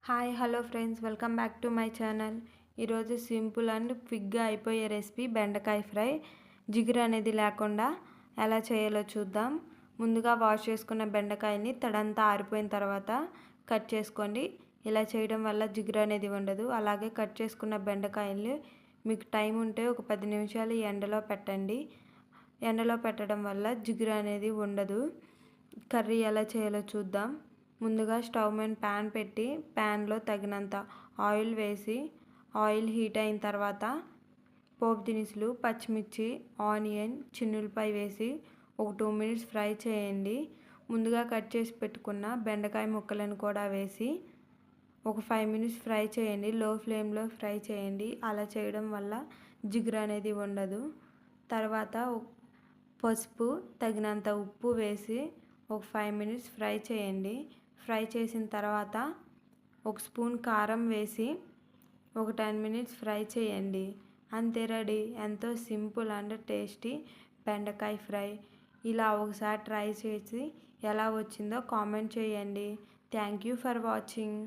Hi hello friends, welcome back to my channel. ఈరోజు simple and క్విక్గా అయిపోయే recipe బెండకాయ ఫ్రై. జిగురు అనేది లేకుండా ఎలా చేయాలో చూద్దాం. ముందుగా వాష్ చేసుకున్న బెండకాయని తడంతా ఆరిపోయిన తర్వాత కట్ చేసుకోండి. ఇలా చేయడం వల్ల జిగురు అనేది ఉండదు. అలాగే కట్ చేసుకున్న బెండకాయలు మీకు టైం ఉంటే ఒక 10 నిమిషాలు ఎండలో పెట్టండి. ఎండలో పెట్టడం వల్ల జిగురు అనేది ఉండదు. కర్రీ ఎలా చేయాలో చూద్దాం. ముందుగా స్టవ్ మీద ప్యాన్ పెట్టి ప్యాన్లో తగినంత ఆయిల్ వేసి ఆయిల్ హీట్ అయిన తర్వాత పోపు దినుసులు, పచ్చిమిర్చి, ఆనియన్, చిన్నులపై వేసి ఒక 2 మినిట్స్ ఫ్రై చేయండి. ముందుగా కట్ చేసి పెట్టుకున్న బెండకాయ ముక్కలను కూడా వేసి ఒక 5 మినిట్స్ ఫ్రై చేయండి. లో ఫ్లేమ్లో ఫ్రై చేయండి. అలా చేయడం వల్ల జిగురు అనేది ఉండదు. తర్వాత పసుపు, తగినంత ఉప్పు వేసి ఒక 5 మినిట్స్ ఫ్రై చేయండి. ఫ్రై చేసిన తర్వాత ఒక స్పూన్ కారం వేసి ఒక 10 మినిట్స్ ఫ్రై చేయండి. అంతే, రెడీ. ఎంతో సింపుల్ అండ్ టేస్టీ బెండకాయ ఫ్రై. ఇలా ఒకసారి ట్రై చేసి ఎలా వచ్చిందో కామెంట్ చేయండి. Thank you for watching.